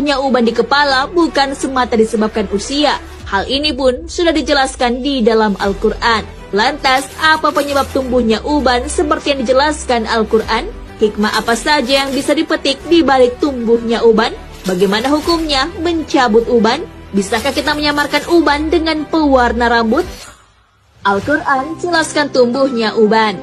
tumbuhnya uban di kepala bukan semata disebabkan usia. Hal ini pun sudah dijelaskan di dalam Al-Quran. Lantas, apa penyebab tumbuhnya uban seperti yang dijelaskan Al-Quran? Hikmah apa saja yang bisa dipetik di balik tumbuhnya uban? Bagaimana hukumnya mencabut uban? Bisakah kita menyamarkan uban dengan pewarna rambut? Al-Quran jelaskan tumbuhnya uban.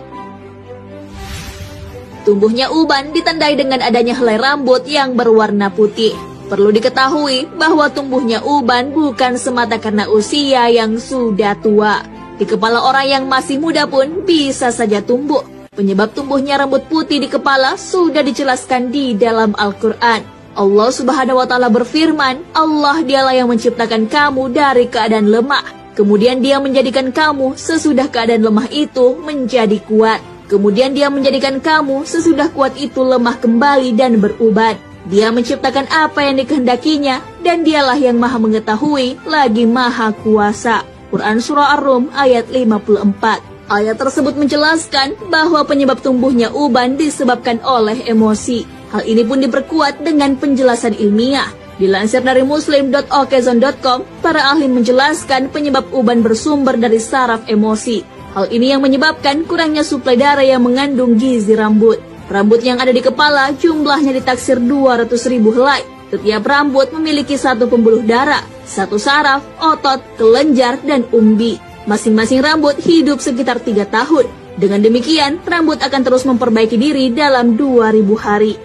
Tumbuhnya uban ditandai dengan adanya helai rambut yang berwarna putih. Perlu diketahui bahwa tumbuhnya uban bukan semata karena usia yang sudah tua. Di kepala orang yang masih muda pun bisa saja tumbuh. Penyebab tumbuhnya rambut putih di kepala sudah dijelaskan di dalam Al-Quran. Allah Subhanahu wa Ta'ala berfirman, Allah dialah yang menciptakan kamu dari keadaan lemah. Kemudian Dia menjadikan kamu sesudah keadaan lemah itu menjadi kuat. Kemudian Dia menjadikan kamu sesudah kuat itu lemah kembali dan berubat. Dia menciptakan apa yang dikehendakinya dan Dialah yang maha mengetahui lagi maha kuasa. Quran Surah Ar-Rum ayat 54. Ayat tersebut menjelaskan bahwa penyebab tumbuhnya uban disebabkan oleh emosi. Hal ini pun diperkuat dengan penjelasan ilmiah. Dilansir dari muslim.okezon.com, para ahli menjelaskan penyebab uban bersumber dari saraf emosi. Hal ini yang menyebabkan kurangnya suplai darah yang mengandung gizi rambut. Rambut yang ada di kepala jumlahnya ditaksir 200.000 helai. Setiap rambut memiliki satu pembuluh darah, satu saraf, otot, kelenjar, dan umbi. Masing-masing rambut hidup sekitar 3 tahun. Dengan demikian, rambut akan terus memperbaiki diri dalam 2000 hari.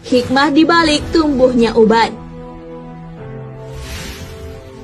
Hikmah dibalik tumbuhnya uban.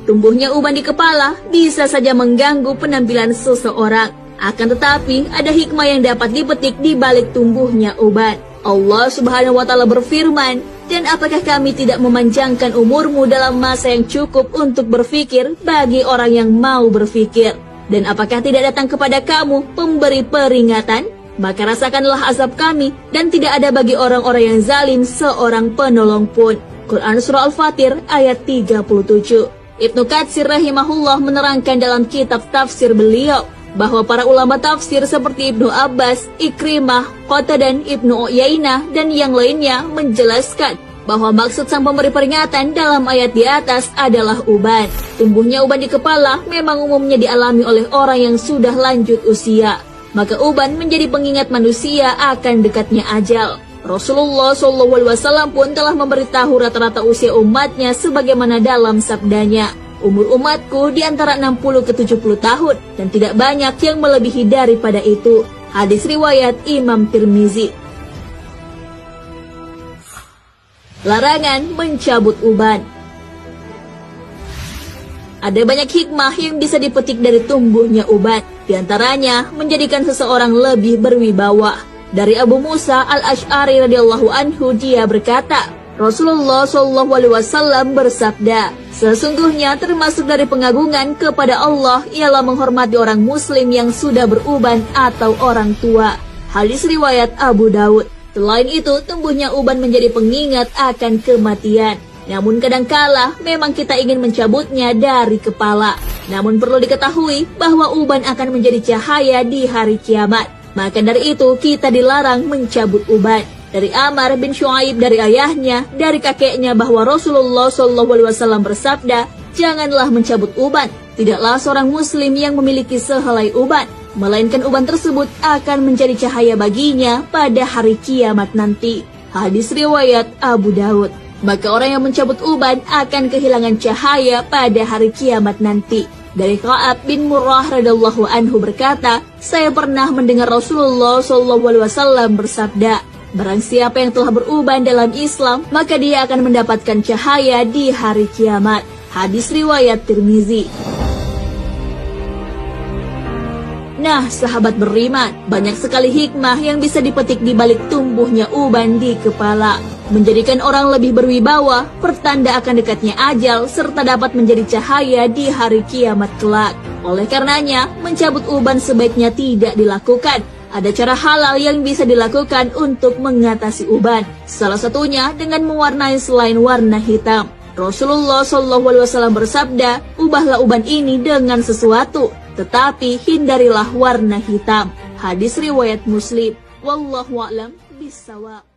Tumbuhnya uban di kepala bisa saja mengganggu penampilan seseorang. Akan tetapi, ada hikmah yang dapat dipetik di balik tumbuhnya uban. Allah Subhanahu wa Ta'ala berfirman, dan apakah kami tidak memanjangkan umurmu dalam masa yang cukup untuk berfikir bagi orang yang mau berfikir? Dan apakah tidak datang kepada kamu pemberi peringatan? Maka rasakanlah azab kami, dan tidak ada bagi orang-orang yang zalim seorang penolong pun. Quran Surah Al-Fatir ayat 37. Ibnu Katsir rahimahullah menerangkan dalam kitab tafsir beliau bahwa para ulama tafsir seperti Ibnu Abbas, Ikrimah, Qatadah, Ibnu Uyainah, dan yang lainnya menjelaskan bahwa maksud sang pemberi peringatan dalam ayat di atas adalah uban. Tumbuhnya uban di kepala memang umumnya dialami oleh orang yang sudah lanjut usia. Maka uban menjadi pengingat manusia akan dekatnya ajal. Rasulullah SAW pun telah memberitahu rata-rata usia umatnya sebagaimana dalam sabdanya, umur umatku di antara 60 ke 70 tahun dan tidak banyak yang melebihi daripada itu. Hadis riwayat Imam Tirmizi. Larangan mencabut uban. Ada banyak hikmah yang bisa dipetik dari tumbuhnya uban. Di antaranya menjadikan seseorang lebih berwibawa. Dari Abu Musa Al-Asy'ari radhiyallahu anhu, dia berkata, Rasulullah SAW bersabda, sesungguhnya termasuk dari pengagungan kepada Allah ialah menghormati orang muslim yang sudah beruban atau orang tua. Hadis riwayat Abu Daud. Selain itu, tumbuhnya uban menjadi pengingat akan kematian. Namun kadangkala memang kita ingin mencabutnya dari kepala. Namun perlu diketahui bahwa uban akan menjadi cahaya di hari kiamat. Maka dari itu kita dilarang mencabut uban. Dari Amr bin Shu'aib dari ayahnya, dari kakeknya bahwa Rasulullah SAW bersabda, janganlah mencabut uban. Tidaklah seorang muslim yang memiliki sehelai uban, melainkan uban tersebut akan menjadi cahaya baginya pada hari kiamat nanti. Hadis riwayat Abu Daud. Maka orang yang mencabut uban akan kehilangan cahaya pada hari kiamat nanti. Dari Ka'ab bin Murrah radhiyallahu anhu berkata, saya pernah mendengar Rasulullah SAW bersabda, barang siapa yang telah beruban dalam Islam, maka dia akan mendapatkan cahaya di hari kiamat. Hadis riwayat Tirmizi. Nah, sahabat beriman, banyak sekali hikmah yang bisa dipetik di balik tumbuhnya uban di kepala. Menjadikan orang lebih berwibawa, pertanda akan dekatnya ajal, serta dapat menjadi cahaya di hari kiamat kelak. Oleh karenanya, mencabut uban sebaiknya tidak dilakukan. Ada cara halal yang bisa dilakukan untuk mengatasi uban. Salah satunya dengan mewarnai selain warna hitam. Rasulullah SAW bersabda, ubahlah uban ini dengan sesuatu, tetapi hindarilah warna hitam. Hadis riwayat Muslim. Wallahu a'lam bishawab.